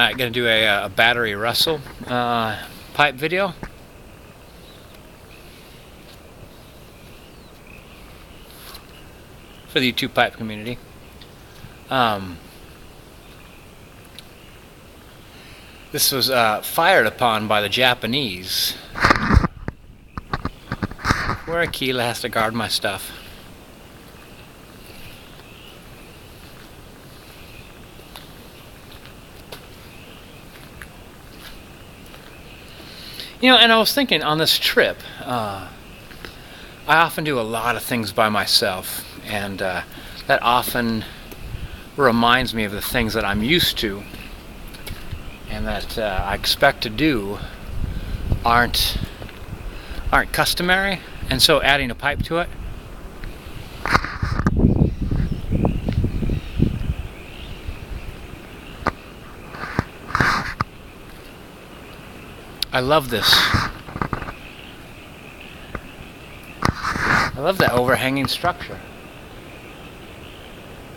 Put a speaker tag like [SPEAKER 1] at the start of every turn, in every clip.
[SPEAKER 1] Alright, gonna do a battery russle pipe video. For the YouTube pipe community. This was fired upon by the Japanese, where Akela has to guard my stuff. You know, and I was thinking on this trip, I often do a lot of things by myself, and that often reminds me of the things that I'm used to and that I expect to do aren't customary, and so adding a pipe to it I love this. I love that overhanging structure.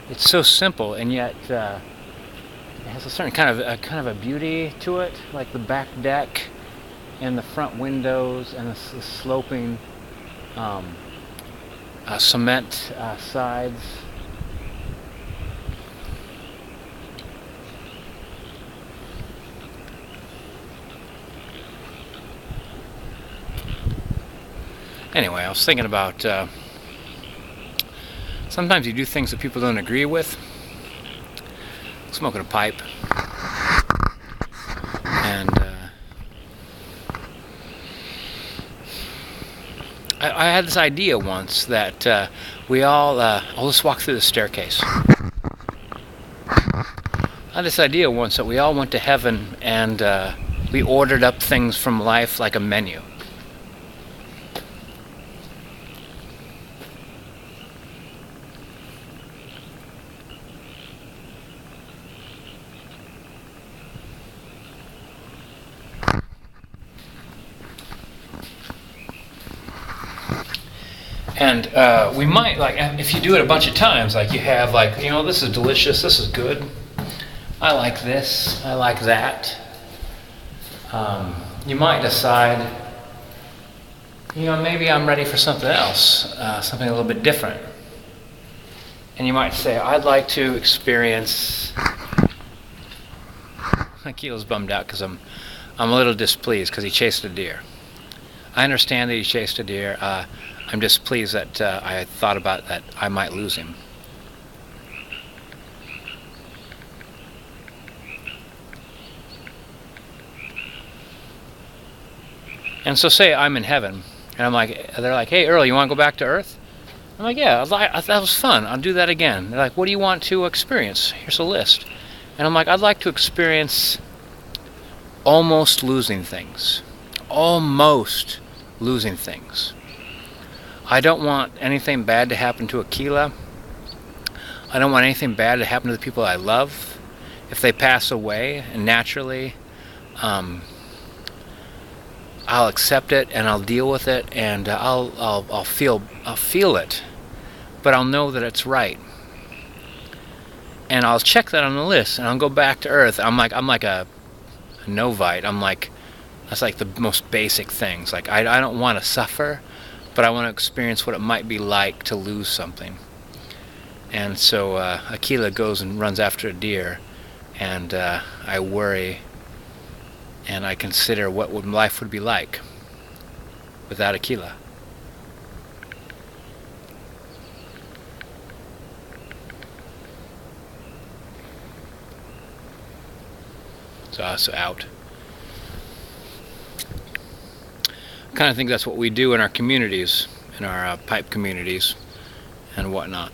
[SPEAKER 1] It's so simple, and yet it has a certain kind of a beauty to it, like the back deck and the front windows and the sloping cement sides. Anyway, I was thinking about sometimes you do things that people don't agree with. Smoking a pipe, and I had this idea once that we all I'll just walk through the staircase. I had this idea once that we all went to heaven and we ordered up things from life like a menu. And we might, like, if you do it a bunch of times, like you have, like, you know, this is delicious, this is good, I like this, I like that. You might decide, you know, maybe I'm ready for something else, something a little bit different. And you might say, I'd like to experience. Akela's bummed out because I'm a little displeased because he chased a deer. I understand that he chased a deer. I'm displeased that I thought about that I might lose him. And so say I'm in heaven, and I'm like, they're like, hey Earl, you want to go back to Earth? I'm like, yeah, that was fun, I'll do that again. They're like, what do you want to experience? Here's a list. And I'm like, I'd like to experience almost losing things. Almost losing things. I don't want anything bad to happen to Akela. I don't want anything bad to happen to the people I love. If they pass away, and naturally, I'll accept it and I'll deal with it, and I'll feel it, but I'll know that it's right. And I'll check that on the list, and I'll go back to Earth. I'm like a novite. I'm like, that's like the most basic things. Like I don't want to suffer, but I want to experience what it might be like to lose something. And so Akela goes and runs after a deer, and I worry, and I consider what life would be like without Akela. So out. I kind of think that's what we do in our communities, in our pipe communities and whatnot.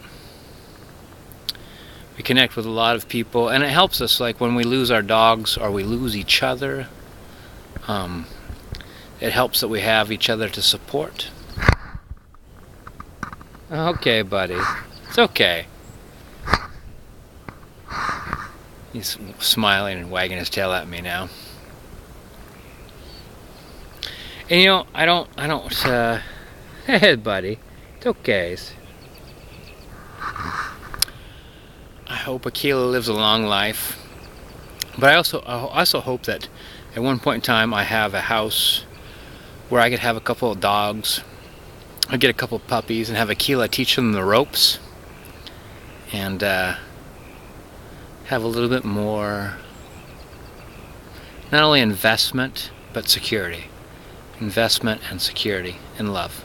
[SPEAKER 1] We connect with a lot of people, and it helps us, like when we lose our dogs or we lose each other. It helps that we have each other to support. Okay, buddy. It's okay. He's smiling and wagging his tail at me now. And you know, I don't, hey buddy, it's okay. I hope Akela lives a long life But I also hope that at one point in time I have a house where I could have a couple of dogs. I get a couple of puppies and have Akela teach them the ropes, and have a little bit more, not only investment but security. Investment and security and love.